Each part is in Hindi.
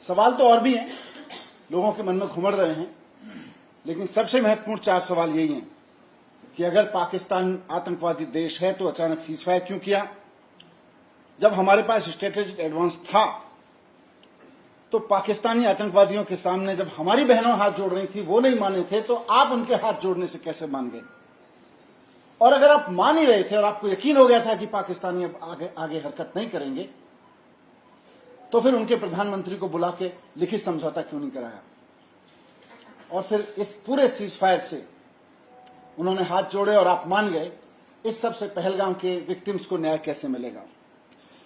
सवाल तो और भी हैं, लोगों के मन में घुमड़ रहे हैं, लेकिन सबसे महत्वपूर्ण 4 सवाल यही हैं कि अगर पाकिस्तान आतंकवादी देश है तो अचानक सीजफायर क्यों किया? जब हमारे पास स्ट्रेटेजिक एडवांस था तो पाकिस्तानी आतंकवादियों के सामने जब हमारी बहनों हाथ जोड़ रही थी, वो नहीं माने थे, तो आप उनके हाथ जोड़ने से कैसे मान गए? और अगर आप मान ही रहे थे और आपको यकीन हो गया था कि पाकिस्तानी अब आगे हरकत नहीं करेंगे, तो फिर उनके प्रधानमंत्री को बुला के लिखित समझौता क्यों नहीं कराया? और फिर इस पूरे सीजफायर से उन्होंने हाथ जोड़े और आप मान गए। इस सबसे पहलगाम के विक्टिम्स को न्याय कैसे मिलेगा?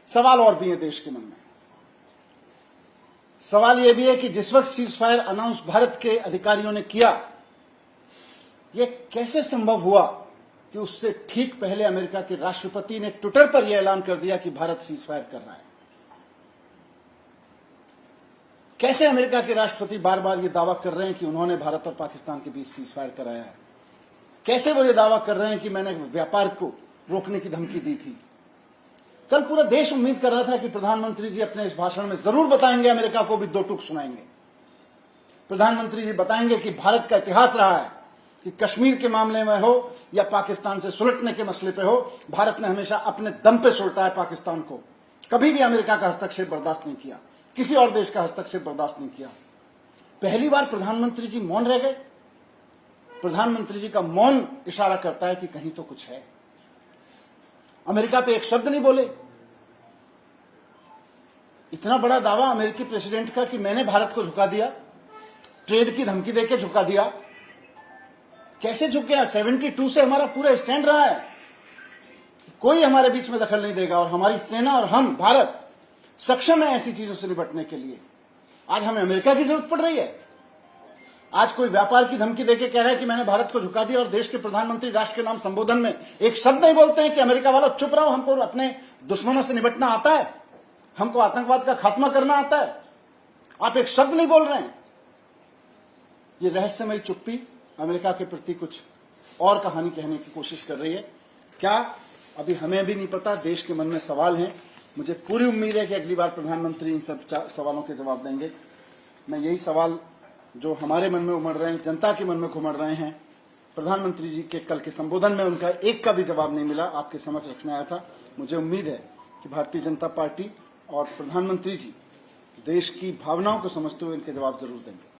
सवाल और भी है देश के मन में। सवाल यह भी है कि जिस वक्त सीजफायर अनाउंस भारत के अधिकारियों ने किया, यह कैसे संभव हुआ कि उससे ठीक पहले अमेरिका के राष्ट्रपति ने ट्विटर पर यह ऐलान कर दिया कि भारत सीजफायर कर रहा है? कैसे अमेरिका के राष्ट्रपति बार बार यह दावा कर रहे हैं कि उन्होंने भारत और पाकिस्तान के बीच सीजफायर कराया है? कैसे वो ये दावा कर रहे हैं कि मैंने व्यापार को रोकने की धमकी दी थी? कल पूरा देश उम्मीद कर रहा था कि प्रधानमंत्री जी अपने इस भाषण में जरूर बताएंगे, अमेरिका को भी 2 टूक सुनाएंगे। प्रधानमंत्री जी बताएंगे कि भारत का इतिहास रहा है कि कश्मीर के मामले में हो या पाकिस्तान से सुलटने के मसले पे हो, भारत ने हमेशा अपने दम पे सुलटा है पाकिस्तान को। कभी भी अमेरिका का हस्तक्षेप बर्दाश्त नहीं किया, किसी और देश का हस्तक्षेप बर्दाश्त नहीं किया। पहली बार प्रधानमंत्री जी मौन रह गए। प्रधानमंत्री जी का मौन इशारा करता है कि कहीं तो कुछ है। अमेरिका पे एक शब्द नहीं बोले। इतना बड़ा दावा अमेरिकी प्रेसिडेंट का कि मैंने भारत को झुका दिया, ट्रेड की धमकी देके झुका दिया। कैसे झुक गया? 72 से हमारा पूरा स्टैंड रहा है, कोई हमारे बीच में दखल नहीं देगा और हमारी सेना और हम भारत सक्षम है ऐसी चीजों से निपटने के लिए। आज हमें अमेरिका की जरूरत पड़ रही है। आज कोई व्यापार की धमकी देके कह रहा है कि मैंने भारत को झुका दिया और देश के प्रधानमंत्री राष्ट्र के नाम संबोधन में एक शब्द नहीं बोलते हैं कि अमेरिका वालों चुप रहो, हमको अपने दुश्मनों से निपटना आता है, हमको आतंकवाद का खात्मा करना आता है। आप एक शब्द नहीं बोल रहे हैं। ये रहस्यमयी चुप्पी अमेरिका के प्रति कुछ और कहानी कहने की कोशिश कर रही है क्या? अभी हमें भी नहीं पता। देश के मन में सवाल हैं। मुझे पूरी उम्मीद है कि अगली बार प्रधानमंत्री इन सब सवालों के जवाब देंगे। मैं यही सवाल जो हमारे मन में उमड़ रहे हैं, जनता के मन में घुमड़ रहे हैं, प्रधानमंत्री जी के कल के संबोधन में उनका एक का भी जवाब नहीं मिला, आपके समक्ष रखने आया था। मुझे उम्मीद है कि भारतीय जनता पार्टी और प्रधानमंत्री जी देश की भावनाओं को समझते हुए इनके जवाब जरूर देंगे।